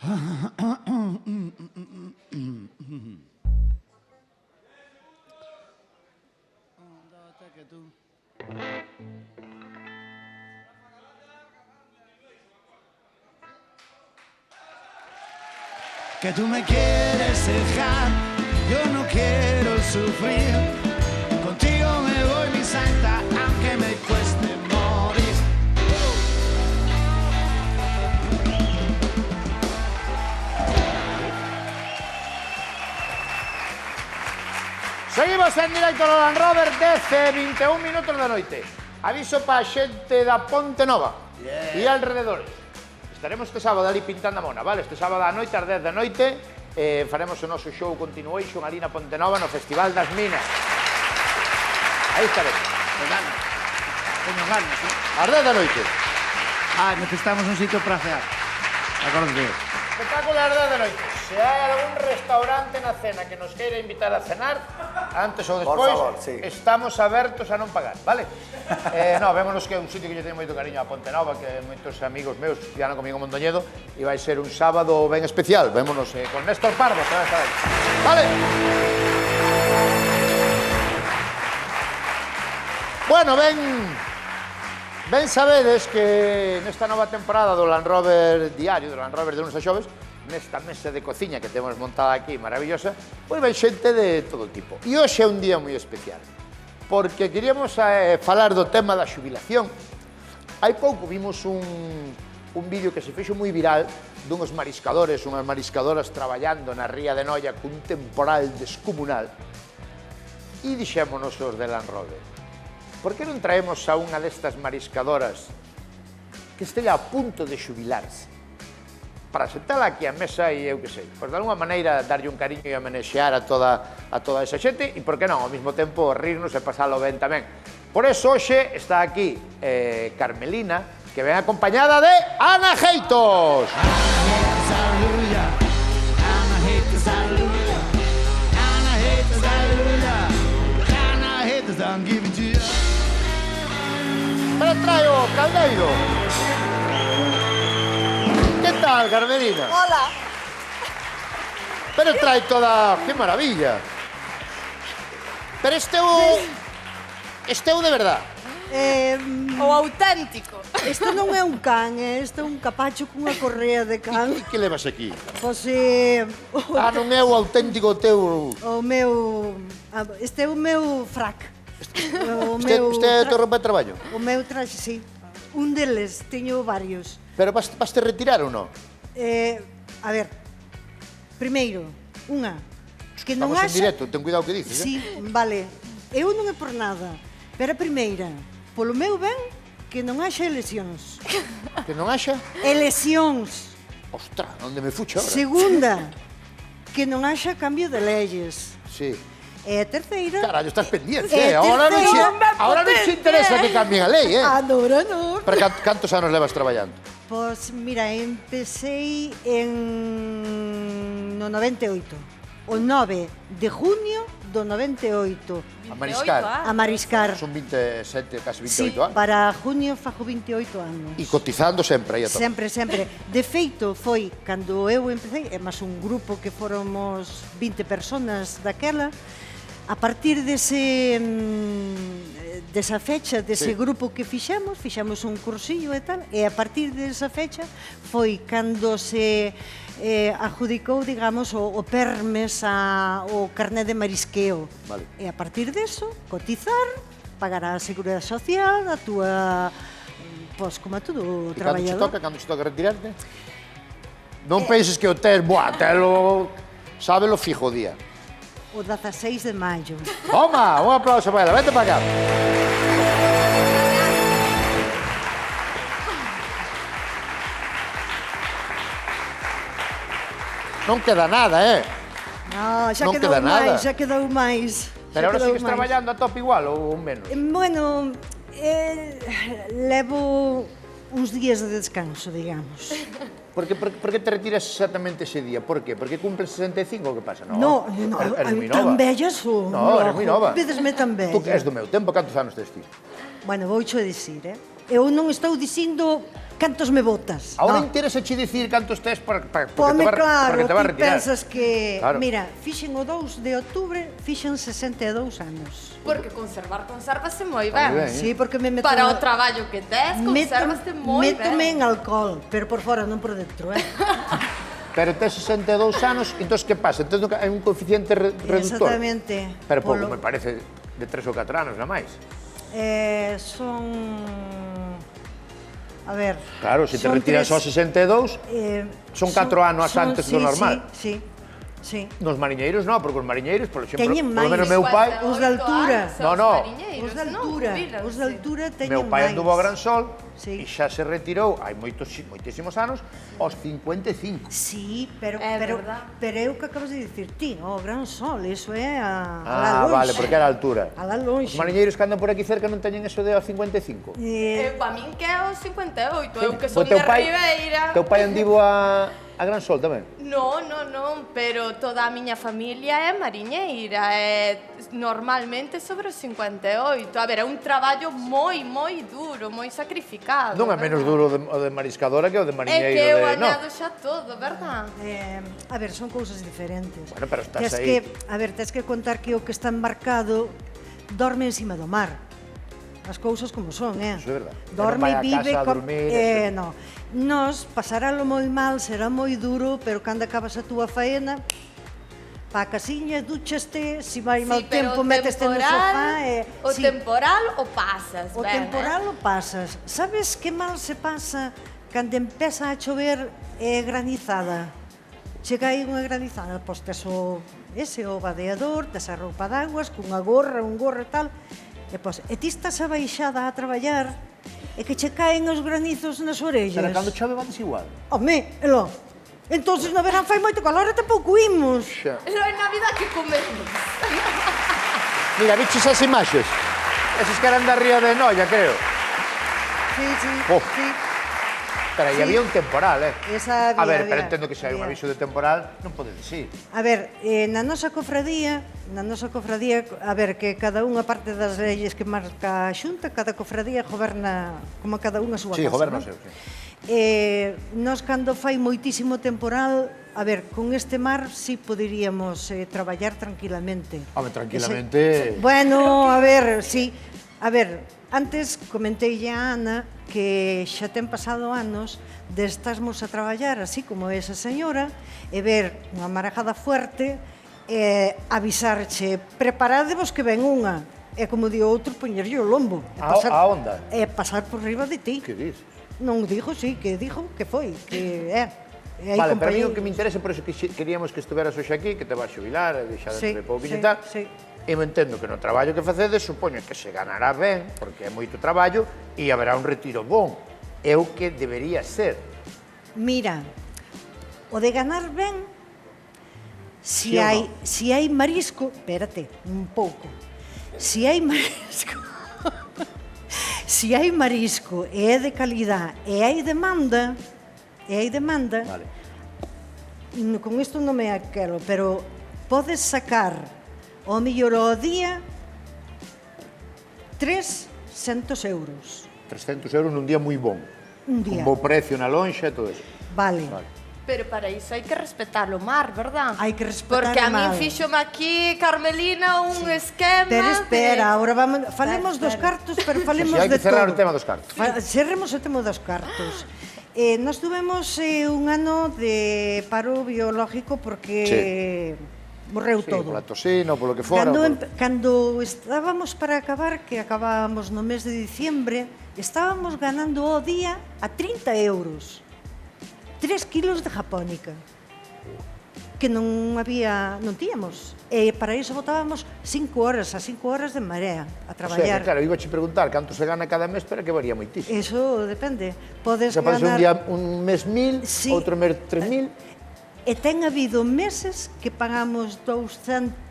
Que tú me quieres dejar, yo no quiero sufrir. Contigo me voy, mi santa, aunque me cueste morir. Seguimos en directo no Land Rover desde 21 minutos da noite. Aviso para a xente da Ponte Nova e alrededores. Estaremos este sábado ali pintando a mona, vale? Este sábado á noite, ás 10 da noite, faremos o noso show Continuation ali na Ponte Nova no Festival das Minas. Aí estaremos. Teño ganas, Ás 10 da noite. Necesitamos un sitio para cear. Acórdate. Espectáculo ás 10 da noite. Se hai algún restaurante na cena que nos queira invitar a cenar, antes ou despois, estamos abertos a non pagar, vale? Vémonos que é un sitio que yo teño moito cariño a Ponte Nova, que moitos amigos meus fiaron comigo en Mondoñedo, e vai ser un sábado ben especial. Vémonos con Néstor Pardo, que vai estar aí. Vale? Bueno, ben sabedes que nesta nova temporada do Land Rover diario, do Land Rover de lunes a xoves, nesta mesa de cociña que temos montada aquí, maravillosa, pois ven xente de todo tipo. E hoxe é un día moi especial, porque queríamos falar do tema da xubilación. Hai pouco vimos un vídeo que se fixo moi viral dunhos mariscadores, unhas mariscadoras traballando na ría de Noia cun temporal descomunal, e dixémonos os de Land Rover, por que non traemos a unha destas mariscadoras que estella a punto de xubilarse para sentala aquí a mesa e eu que sei, pois de alguma maneira darlle un cariño e homenexear a toda esa xente e, por que non, ao mesmo tempo rirnos e pasalo ben tamén. Por eso, hoxe está aquí Carmelina, que ven acompañada de Ana Geitos. Pero trae o caldeiro. ¿Qué tal, Carmelina? Hola. Pero trae toda... ¡Qué maravilla! Pero este é o de verdad. O auténtico. Isto non é un can, isto é un capacho cunha correa de can. E que levas aquí? Pois non é o auténtico teu... o meu... Este é o meu frac. Este é o teu roupa de traballo? O meu traxe, sí. Un deles, teño varios. Pero vas te retirar ou non? A ver, primeiro, unha, que non Estamos en haxa... directo, ten cuidado que dices, Sí, vale. Eu non é por nada, pero a primeira, polo meu ben, que non haxa eleccións. Que non haxa? Eleccións. Ostra, onde me fucho ahora? Segunda, que non haxa cambio de leyes. Sí. E a terceira... Carallo, estás pendiente, Ahora Ahora non se interesa que cambien a lei, Ahora non. Pero cantos anos levas traballando? Pois, mira, empecé no 98. O 9 de junio do 98. A mariscar. A mariscar. Son 27, casi 28 Sí, anos. para junio fago 28 anos. E cotizando sempre aí a tope. Sempre, sempre. De feito, foi cando eu empecé, é máis un grupo que fóramos 20 personas daquela. A partir desa fecha, dese grupo que fixemos un cursillo e tal, e a partir desa fecha foi cando se adjudicou, digamos, o PERMES, o carné de marisqueo. Vale. E a partir deso, cotizar, pagar a Seguridade Social, a túa, pois, como a todo traballador. Cando se toca retirarte? Non penses que o tes, telo, sábelo fijo o día. O 16 de maio. Toma, un aplauso para ela, vete para acá. Non queda nada, No, xa Non quedou queda nada. máis, xa quedou máis. Pero ahora sigues traballando a top igual ou menos? Bueno, levo uns días de descanso, digamos. Por que te retiras exactamente ese día? Por qué? Porque cumples 65 ou que pasa? No, eres moi tan nova. bella son. No, eres moi nova. Vedesme tan bella. Tú és do meu tempo, cantos anos tes ti? Bueno, voucho dicir, eu non estou dicindo cantos me botas. Ahora No. interesa che dicir cantos tes porque Pome claro, te vas a ti retirar. pensas que... Claro. Mira, fixen o 2 de outubro, fixen 62 anos. Porque consérvase moi Está moi ben. ben. Sí, porque me meto... Para o traballo que tes, consérvase moi Métome en ben. alcohol, pero por fora, non por dentro, Pero tes 62 anos, entón que pasa? Entón hai un coeficiente reductor. Exactamente. Pero pouco, me parece, de 3 ou 4 anos, na máis. Son... A ver... Claro, se te son retiras aos 62, son 4 anos antes do normal. Sí, sí. Nos mariñeiros non, porque os mariñeiros, por exemplo, Teñen polo menos máis. meu pai, Os de altura. No. Os de altura teñen meu pai máis. anduvo a Gran Sol Sí. e xa se retirou hai moitísimos anos aos 55. Sí, pero É verdad. eu que acabas de dicir ti, o Gran Sol, eso é a la Ah, lonxe. vale, porque era a altura. A la lonxe. Os mariñeiros que andan por aquí cerca non teñen eso de aos 55. Pa min que é o 58, eu que O son de Ribeira. Teu pai andivo a Gran Sol tamén? Non, pero toda a miña familia é mariñeira, é normalmente sobre os 58. A ver, é un traballo moi duro, moi sacrificado. Non é menos duro o de mariscadora que o de É mariñeiro que eu de... No. añado xa todo, verdad? A ver, son cousas diferentes. Bueno, pero estás Tes aí. tes que contar que o que está embarcado dorme encima do mar. As cousas como son, Eso é verdad. Dorme E non vai a e vive... casa a dormir, eso. no. Nos pasaralo moi mal, será moi duro, pero cando acabas a túa faena, pa a casiña, duchaste, se vai mal pero tempo, o meteste no sofá e... O sí. temporal o pasas, O ben, temporal o pasas. Sabes que mal se pasa cando empeza a chover e granizada? Chega aí unha granizada, pois tes o vadeador, tes a roupa de aguas, cunha gorra, un gorro e tal, e pois, e ti estás abaixada a traballar, e que che caen os granizos nas orellas. Pero cando chove va desigual. Home, elo, entonces no verán fai moito calor e tampouco imos. Xa. Non hai Navidad que comemos. Mira, biches as imaxes. Esos que eran da ría de Noia, creo. Sí, Oh. sí. Pero aí Sí. había un temporal, Esa A había, ver, pero había, entendo que se hai un había. aviso de temporal, non pode decir. A ver, na nosa cofradía, a ver, que cada unha parte das leyes que marca a Xunta, cada cofradía goberna como cada unha a súa Sí, casa, goberna o non? seu, sí. Nos cando fai moitísimo temporal, a ver, con este mar sí poderíamos traballar tranquilamente. Home, tranquilamente. Bueno, a ver, sí. A ver, antes comentei a Ana que xa ten pasado anos de estarmos a traballar así como esa señora e ver unha marajada fuerte e avisarche, preparadevos que ven unha. E como di outro, poñerlle o lombo. A onda? E pasar por riba de ti. Que dis? Non dijo, sí, que dijo que foi, que é. E aí Vale, pero a mí o compañei- que me interesa, por eso que queríamos que estuveras hoxe aquí, que te vas a xubilar, e deixar Sí, dentro de pouquinho sí, e tal. sí. E me entendo que no traballo que facedes, supoño que se ganará ben, porque é moito traballo, e haberá un retiro bon. É o que debería ser. Mira, o de ganar ben, Sí ou si hai marisco, espérate, un pouco. Si hai marisco, si hai marisco e é de calidad e hai demanda, Vale. con isto non me aquelo, pero podes sacar ao mellor ao día 300 euros. 300 euros nun día moi bon. Un día. Con bo precio na lonxa e todo eso. Vale. Pero para iso hai que respetar o mar, verdad? Hai que respetar Porque o a min mar. fíxome aquí, Carmelina, un esquema... Pero espera, de- agora falemos dos cartos, pero falemos hai de que cerrar todo. o tema dos cartos. Cerremos o tema dos cartos. Nos tuvemos un ano de paro biológico porque morreu Sí, todo. pola tosina, polo que fora. Cando estábamos para acabar, que acabábamos no mes de diciembre, estábamos ganando ao día a 30 euros. 3 kilos de japónica que non tíamos. E para iso botábamos 5 horas, a 5 horas de marea a O sea, traballar. que, claro, iba a preguntar canto se gana cada mes, pero que varía moitísimo. Eso depende. Podes Se parece un ganar... día un mes 1000, Sí. outro mes 3000. E ten habido meses que pagamos 200...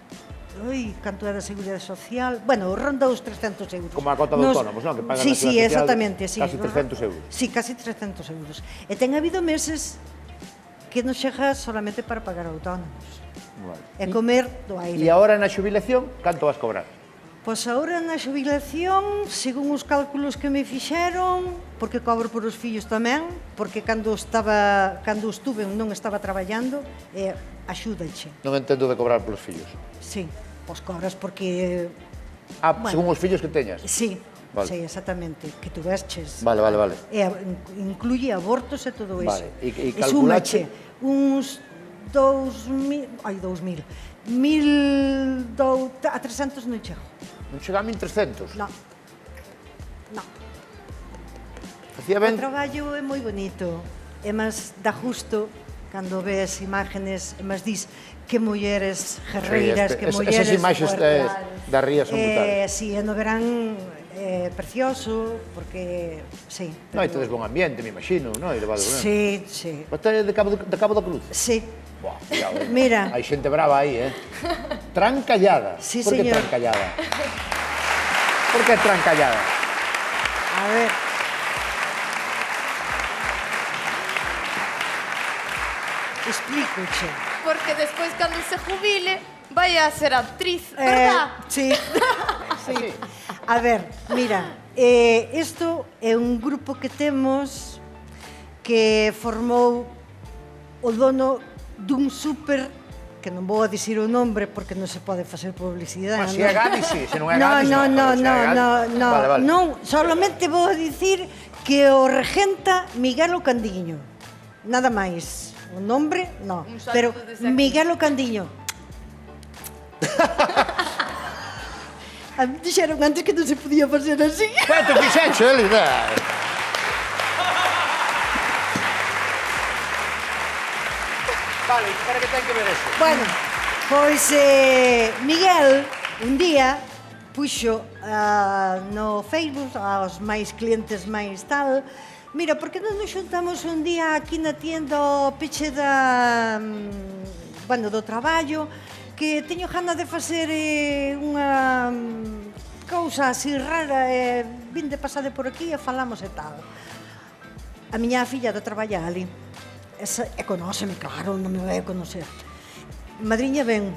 Ui, canto é da Seguridade Social? Bueno, ronda os 300 euros. Como a cota de autónomos, non? Que pagan Sí, a sí, Seguridade Social exactamente. Sí. casi 300 euros. Sí, casi 300 euros. E ten habido meses que non chega solamente para pagar autónomos. Vale. E comer do E aire. agora na xubilación, canto vas cobrar? Pois agora na xubilación, según os cálculos que me fixeron, porque cobro por os fillos tamén, porque cando estuve non estaba traballando, axúdache. Non entendo de cobrar polos fillos. Sí, pois cobras porque... Según os fillos que teñas. Sí, Vale. sí, exactamente, que tu vesches. Vale. E incluye abortos e todo iso. Vale, e E súmache calculache? uns 2.000, a 300 non chego. Non chega a 1.300? Non. Facía O ben? traballo é moi bonito, e máis dá justo cando ves imágenes, e máis dis que mulleres guerreiras, que mulleres Esas imaxes fuertes. da ría son brutales. Sí, e no verán precioso, porque, sí. Non, e tedes bon ambiente, me imagino, non? Sí, sí. Você de Cabo da Cruz? Sí. Buah, cuidado, Mira. Hai xente brava aí, Trancallada. Sí, Por que señor. Trancallada? Por que Trancallada? A ver. Explícoche. Porque despois, cando se jubile, vai a ser actriz, verdad? Sí. Sí. A ver, mira, isto é un grupo que temos que formou o dono dun súper, que non vou a dicir o nombre porque non se pode facer publicidade. Mas se é Gadis, sí. Se non é Gadis, Non, solamente vou a dicir que o regenta Miguel Ocandiño. Nada máis. O nombre, non. Un saludo Pero desde aquí. Miguel Ocandiño. A mí dixeron antes que non se podía facer así. Quanto fixecho, Elida? Vale, para que ten que ver eso? Bueno, pois Miguel un día puxo no Facebook aos máis clientes máis tal, mira, por que non nos xuntamos un día aquí na tienda ao peche do traballo, que teño gana de facer unha cousa así rara, vinde pasade por aquí e falamos e tal. A miña filla de traballar ali, e conóceme, claro, non me vai a conocer. Madriña ben,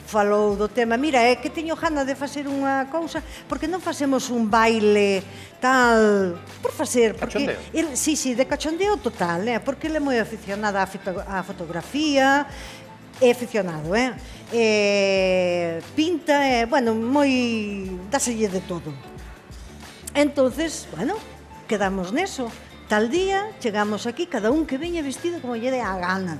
falou do tema, mira, é que teño gana de facer unha cousa, porque non facemos un baile tal, por facer, porque Cachondeo? sí, de cachondeo total, porque ele é moi aficionada á fotografía, é aficionado, pinta, bueno, moi, dáselle de todo. Entonces, bueno, quedamos neso. Tal día, chegamos aquí, cada un que veña vestido como lle dé a gana.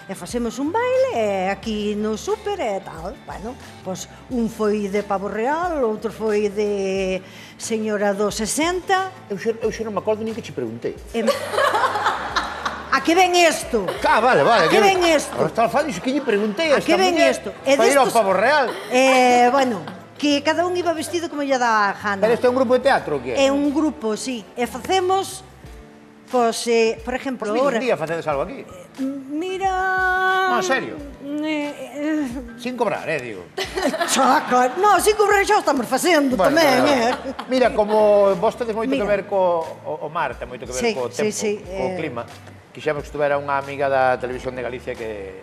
E facemos un baile, aquí no súper e tal. Bueno, pois un foi de pavo real, outro foi de señora dos 60. Eu xa non me acordo nin que che preguntei. A que ven isto? Vale. A que ven isto? Ahora estaba falando que lle preguntei a A que esta ven muller isto? para ir ao pavo real. Bueno, que cada un iba vestido como lle dá a gana. Pero este é un grupo de teatro ou que é? É un grupo, sí. E facemos, pois, por exemplo, Pues ahora... un día facedes algo aquí. Mira... No, en serio? Sin cobrar, digo. Claro. No, sin cobrar xa o estamos facendo tamén, Mira, como vos tedes moito que ver co mar, ten moito que ver Sí, co tempo, sí, co clima. Quixemos que estuvera unha amiga da Televisión de Galicia que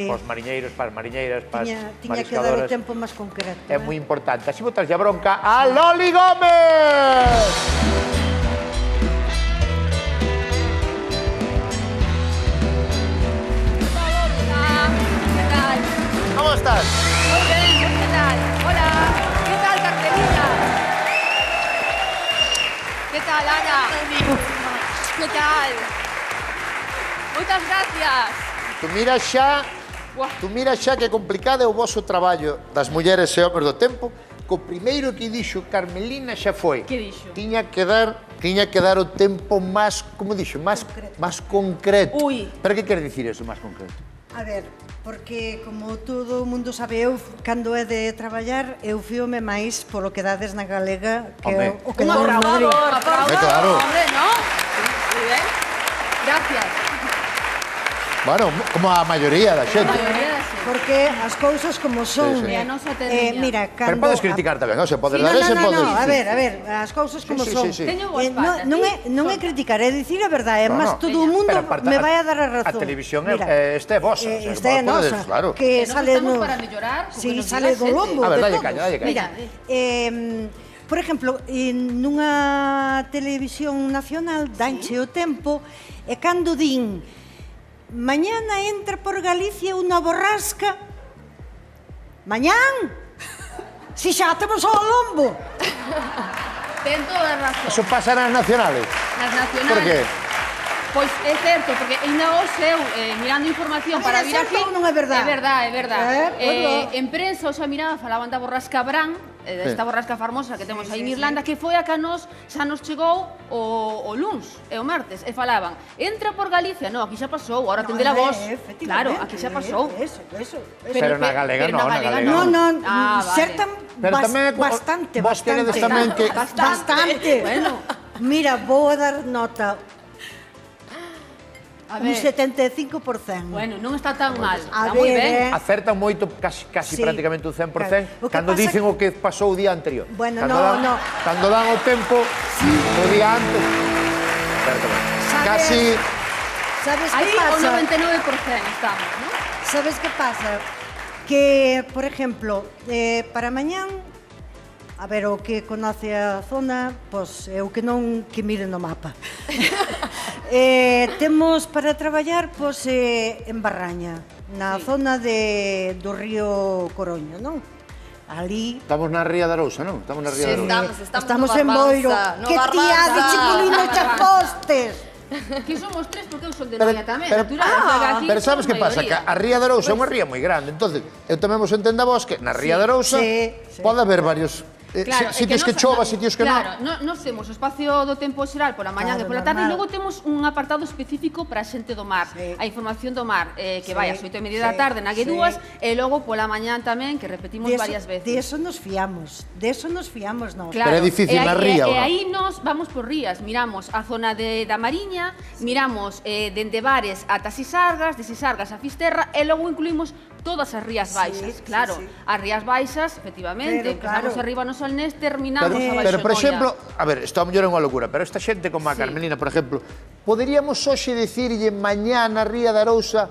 os mariñeiros, para as mariñeiras, para as Tiña que dar o mariscadoras. tempo máis concreto. É moi importante. Así botas a bronca a Loli Gómez! ¿Cómo estás? Muy bien, ¿qué tal? Hola, ¿qué tal, Carmelina? ¿Qué tal, Ana? ¿Qué tal? Muchas gracias. Tu mira xa que complicado é o voso traballo das mulleres e homes do tempo. Co primeiro que dixo Carmelina xa foi. Que dixo? Tiña que dar o tempo máis, como dixo, máis concreto. Ui. Pero que quere dicir eso, máis concreto? A ver, porque como todo o mundo sabe, eu, cando é de traballar, eu fíome máis polo que dades na galega que Home. o que Un dou en Madrid. aplauso, Claro. hombre, ¿no? Muy bien. Gracias. Bueno, como a maioría da xente. La mayoría de Porque as cousas como son. Sí, sí. E a nosa tendencia. Mira, Pero cando... podes criticar tamén, non se podes dar No, ese, no, podes... no, a ver, as cousas como Sí, sí, son. sí, sí. Teño boas patas, Non é criticar, é dicir a verdade, No, mas no. todo o mundo Pero aparte, me vai a dar a A razón. televisión Mira, esta é vosa, o sea, esta é podes, nosa, claro. que Nós sale estamos no... para mellorar, co que Sí, nos sale diga a do xente. lombo A ver, de dalle todos. caña, dalle caña. Mira, por exemplo, nunha televisión nacional danche o tempo e cando din mañana entra por Galicia unha borrasca, mañán, si xa temos ao lombo. Ten toda a razón. Eso pasa nas nacionales. Nas nacionales. Por que? Pois é certo, porque ainda hoxe eu, mirando información A ver, para é vir certo aquí... ou non é verdade? É verdade. Bueno. En prensa, xa miraba, falaban da borrasca Bran, desta borrasca famosa que temos aí en Irlanda, que foi a que a nos xa nos chegou o luns e o martes, e falaban, entra por Galicia, no, aquí xa pasou, ahora tendela vos. Claro, aquí xa pasou. Eso. Pero na galega non, na galega No, non. no, Ah, vale. certa Pero tamén bastante, vos queredes tamén que... Bastante. Bueno. Mira, vou a dar nota. A Un ver, 75%. bueno, non está tan mal, A está moi ver, ben. Acertan moito, casi Sí. prácticamente un 100%, Claro. O que cando pasa dicen o que pasou o día anterior. Bueno, Cando no, no. Cando dan o tempo, o día antes... Certamente. Sabes- Casi... Sabes que Aí o pasa? 99% estamos, non? Sabes que pasa? Que, por exemplo, para mañán, a ver, o que conoce a zona, pois é o que non que mire no mapa. Temos para traballar pois, en Barraña, na zona do río Coroño, non? Ali... Estamos na Ría da Arousa, non? Estamos na Ría Sí, da Arousa. estamos en no Boiro. Barbanza, no Que tía de Barbanza. Chipolino chapostes! Que somos tres, porque eu son de Pero- Noia tamén, pero- natural. Pero sabes que pasa? Que a Ría da Arousa é unha ría moi grande. Entonces, eu tamén vos entendo a vos que na Ría da Arousa sí. pode haber varios sitios que chova, sitios que non. Claro, nos temos o espacio do tempo xeral pola mañá Claro, e pola tarde, e normal. logo temos un apartado específico para a xente do mar, Sí. a información do mar, que Sí, vai ás 8:30 da sí, tarde na sí. G2, e logo pola mañá tamén, que repetimos varias De veces. eso nos fiamos, nós. Pero é difícil na ría, e ou non? aí nos vamos por rías, miramos a zona da Mariña, miramos dende Bares ata Sisargas, de Sisargas a Fisterra, e logo incluímos todas as rías baixas, sí, claro. sí. As rías baixas, efectivamente, Pero, empezamos claro. arriba no Solnés, terminamos Pero, abaixo pero por Noia. exemplo, a ver, isto a mellor é unha locura, pero esta xente como a Sí. Carmelina, por exemplo, poderíamos hoxe dicirlle mañá na Ría da Arousa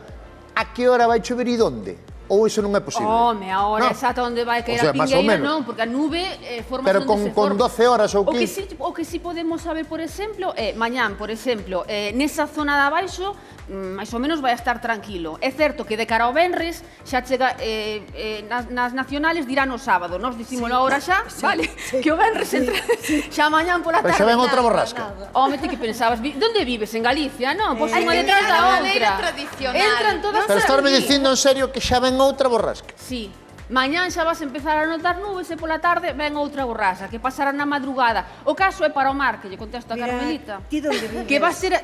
a que hora vai chover e onde? Ou iso non é posible? Home, a hora No. exacta onde vai caer O sea, a más ou pingueira, menos. non, porque a nube forma Pero onde se con forma. 12 horas ou O que 15. sí podemos saber, por exemplo, é mañán, por exemplo, nesa zona de abaixo, máis ou menos vai a estar tranquilo. É certo que de cara ao venres xa chega nas nacionales dirán o sábado. Nós dicímolo agora xa, vale? Que o venres entra xa mañán pola Pero tarde. xa ven outra borrasca. Home, ti que pensabas, onde vives? En Galicia, non? Pois unha que detrás mira, da a outra. maneira tradicional. Entran todas Pero por estarme aquí. dicindo en serio que xa ven outra borrasca. Sí. Mañán xa vas a empezar a notar nubes e pola tarde ven outra borrasca que pasará na madrugada. O caso é para o mar, que lle contesto a Mira, Carmelita. ti donde vives? Que va a ser...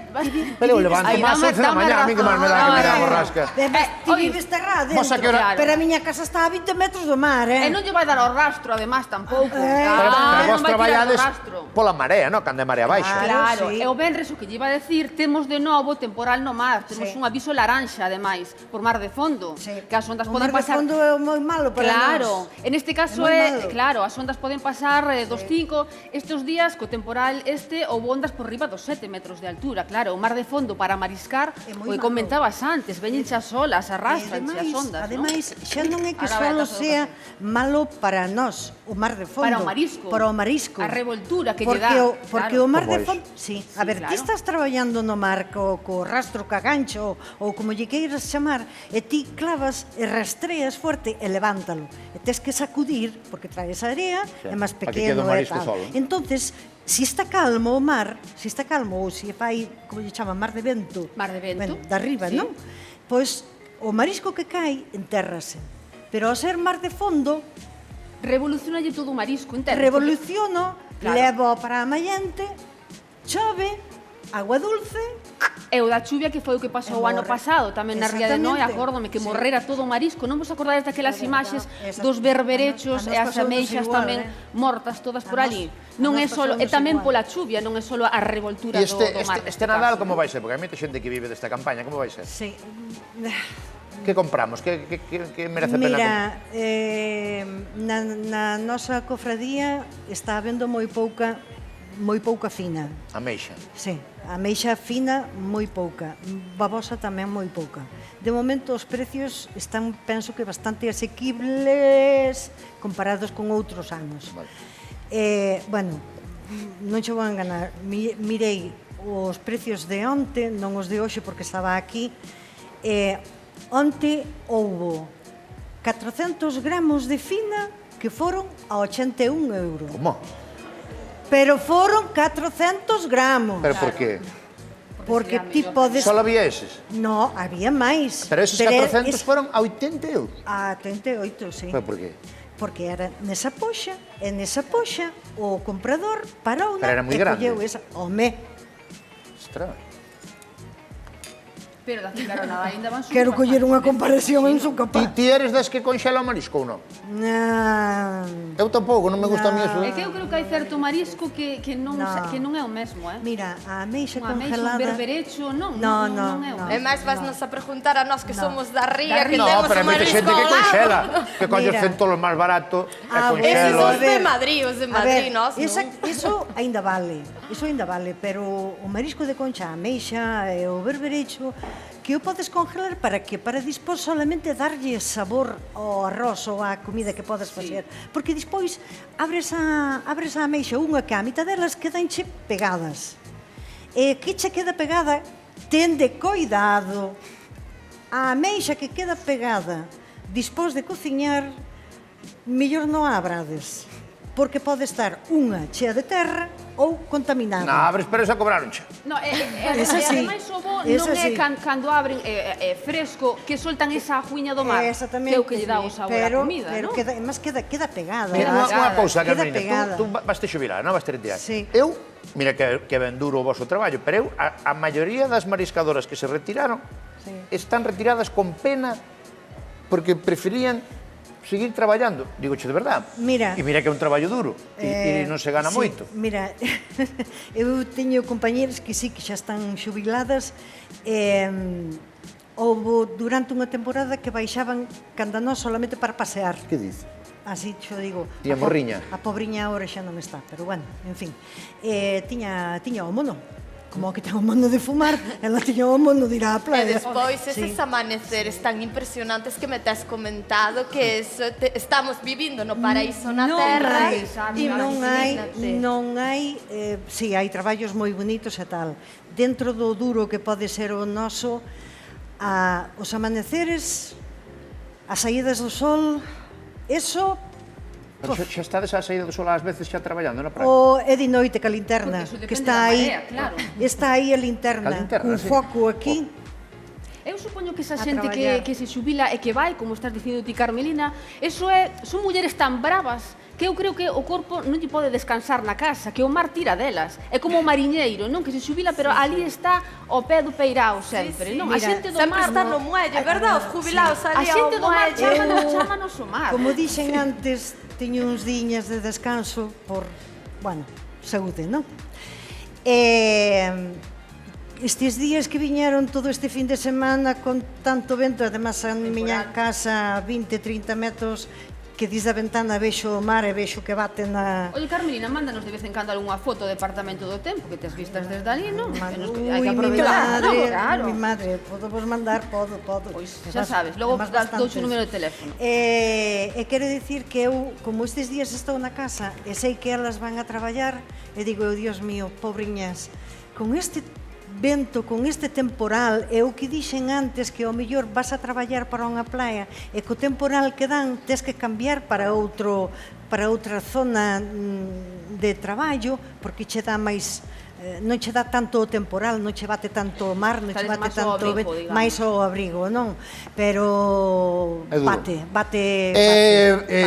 Pero eu levanto Ai, máis dame- 11 da dame mañá, a mí que máis me dá que me dá a razón. borrasca. Ti oi, vives terrado vos a que hora- dentro, pero a miña casa está a 20 metros do mar, E non lle vai dar ao rastro, además, tampouco. Pero non vos vai tirar traballades do rastro. pola marea, non? Cando é marea baixa. Claro, sí. e o venres o que lle iba a decir, temos de novo temporal no mar, temos Sí. un aviso laranxa, ademais, por mar de fondo, Sí. que as ondas O poden mar de pasar... fondo é moi malo para Claro, nós. en este caso moi é, malo. claro, as ondas poden pasar dos 5, estes días co temporal houve ondas por riba dos 7 metros de altura, claro, o mar de fondo para mariscar, É o moi que malo. comentabas antes, veñen as olas, arrastranse as ondas, ademais, xa non é que Ahora vai só a todo sea malo para nós, o mar de fondo. Para o marisco. Para o marisco. A revoltura que lle porque dá, Porque claro. o mar de Como fondo... Sí, a ver, ti claro. estás traballando no mar co rastro, ca gancho, ou como lle queiras chamar, e ti clavas e rastreas fuerte e levántalo. E tes que sacudir, porque traes a area, é máis para que quede o pequeno e marisco tal. solo. Entonces, si está calmo o mar, si está calmo ou se fai, como lle chama, mar de vento. Mar de vento. Ben, de arriba, Sí. non? Pois o marisco que cae entérrase. Pero ao ser mar de fondo, Revolucionalle todo o marisco entero. revoluciono, Claro. levo para a mallente, chove, agua dulce, E E o da chuvia que foi o que pasou o ano pasado, tamén na Ría de Noi, acórdome que morrera todo o marisco. Non vos acordades daquelas imaxes dos berberechos e as ameixas tamén mortas todas por ali? Non é só, é tamén pola chuvia, non é só a revoltura do mar. Este Nadal como vai ser? Porque hai moita xente que vive desta campaña, como vai ser? Sí. Que compramos? Que merece a pena? Mira, na nosa cofradía está habendo moi pouca fina. Ameixa. Sí, ameixa fina moi pouca, babosa tamén moi pouca. De momento os precios están, penso que bastante asequibles comparados con outros anos. Vale. Bueno, non che vou enganar, mirei os precios de onte, non os de hoxe porque estaba aquí. Onte houbo 400 gramos de fina que foron a 81 euros. Como? Pero foron 400 gramos. Pero por qué? Porque ti podes... Só había eses? No, había máis. Pero eses 400 foron a 80 euros? A 88, sí. Pero por qué? Porque era nesa poxa, e nesa poxa o comprador parou Pero era moi grande. colleu esa. Home, Ostras. Pero daqui claro, nada, ainda van quero coller unha comparación, non son capaz. Ti eres das que conxela o marisco ou non? Non. Eu tampouco, non me gusta a mí eso. É que eu creo que hai certo marisco que non é o mesmo, Mira, a ameixa Unha ameixa, un congelada... berberecho, non é o É mesmo. máis vasnos a preguntar a nós que somos da ría, que No, temos pero hai o moita marisco xente que ao lado. conxela, que colle os Mira. centolos máis barato e Eses conxela. os de ver. Madrid, os de A Madrid, ver, nós iso aínda vale, pero o marisco de concha, a ameixa e o berberecho, que o podes congelar para que? Para dispós solamente darlle sabor ao arroz ou á comida que podes facer. Porque dispois abres a ameixa unha que a mitad delas quedanche pegadas. E que che queda pegada, tende coidado. A ameixa que queda pegada dispós de cociñar, mellor non a abrades. Porque pode estar unha chea de terra ou contaminada. Na, abres, pero esa cobraroncha. No, Esa sí. ademais o bo Esa non é sí. cando abren fresco que soltan esa ajuña do mar, que é Exactamente. o que lle dá o sabor á comida, pero non? queda pegada. Mira, unha cousa, Queda Carmelina, pegada. tú vas te xubilar, non vas te retirar. Sí. Eu, mira que ben duro o vosso traballo, pero eu, a maioría das mariscadoras que se retiraron están retiradas con pena porque preferían seguir traballando. Digoche de verdad. Mira. E mira que é un traballo duro e non se gana sí, moito. Mira, eu teño compañeras que sí, que xa están xubiladas. Houve durante unha temporada que baixaban canda nós solamente para pasear. Que dice? Así xo digo. Tía Morriña. A pobriña agora xa non está, pero bueno, en fin. Tiña o mono. Como que ten o mono de fumar, ela tiña o mono de ir á E playa. despois eses amaneceres tan impresionantes que me tes comentado que estamos vivindo no paraíso na terra. Non hai, si, hai traballos moi bonitos e tal. Dentro do duro que pode ser o noso, os amaneceres, as saídas do sol, eso... Pero xa estades á saída do sol ás veces xa traballando na praia? É de noite ca linterna, Porque iso que depende está da aí, marea, claro. está aí a linterna, A linterna, cun sí. foco aquí. Eu supoño que esa A xente traballar. que se xubila e que vai, como estás dicindo ti, Carmelina, son mulleres tan bravas que eu creo que o corpo non lle pode descansar na casa, que o mar tira delas. É como o mariñeiro, non? Que se xubila, pero ali está ao pé do peirao sempre, non? A Mira, xente do Sempre mar... está no muelle, verdad? Os jubilados A ali xente ao do mar muelle. chámanos o mar. Como dixen antes, teño uns diñas de descanso por, bueno, saúde, non? Estes días que viñeron todo este fin de semana con tanto vento, además a miña casa 20-30 metros, que dis da ventana vexo o mar e vexo que bate na... Oye, Carmelina, mándanos de vez en cando algunha foto do Departamento do Tempo, que tes vistas desde ali, non? Que nos- hai que Ui, mi aproveitar, madre, non? Claro. mi madre, podo vos mandar, podo. Pois xa sabes, logo douche o número de teléfono. E quero dicir que eu, como estes días estou na casa e sei que elas van a traballar, e digo, Dios mío, pobriñas, con este vento, con este temporal, e o que dixen antes que ao mellor vas a traballar para unha playa e co temporal que dan tes que cambiar para outra zona de traballo porque che dá máis non che dá tanto o temporal, non che bate tanto o mar, non che Estades bate máis ao tanto abrigo, digamos. máis o abrigo, non? Pero É duro. bate.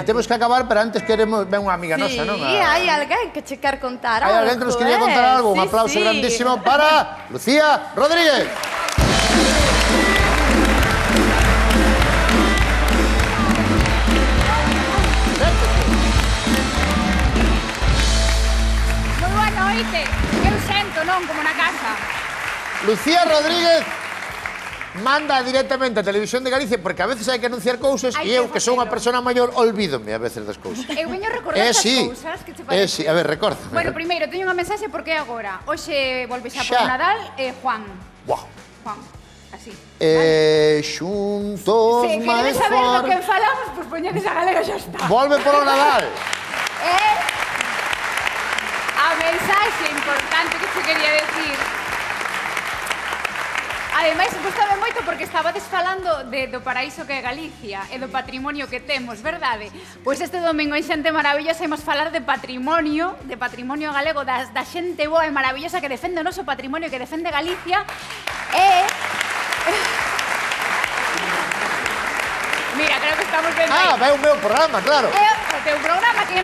Temos que acabar, pero antes queremos... Ven unha amiga nosa, non? Sí, hai alguén que che quer contar Hai algo. alguén que nos quería contar algo. Un Sí, aplauso sí. grandísimo para Lucía Rodríguez. Moi boa noite. Eu sento, non, como na casa. Lucía Rodríguez manda directamente a Televisión de Galicia porque a veces hai que anunciar cousas Hai e que eu, que sou unha facelo. persona maior, olvídome a veces das cousas. Eu veño recordar as Sí. cousas que che parece. Sí. A ver, recorda. Bueno, primeiro, teño unha mensaxe porque é agora. Hoxe volve xa Xa. por Nadal Juan. Buah. Juan, así. Xuntos Se máis queredes saber do que fortes. falamos, pois poñedes a galega xa está. Volve polo Nadal. A mensaxe importante que te quería decir. Ademais, gustame moito porque estabades falando do paraíso que é Galicia e do patrimonio que temos, verdade? Pois este domingo en Xente Maravillosa imos falar de patrimonio galego, da xente boa e maravillosa que defende o noso patrimonio, que defende Galicia e... Mira, creo que estamos vendo aí. Vai o meu programa, claro. É o teu programa que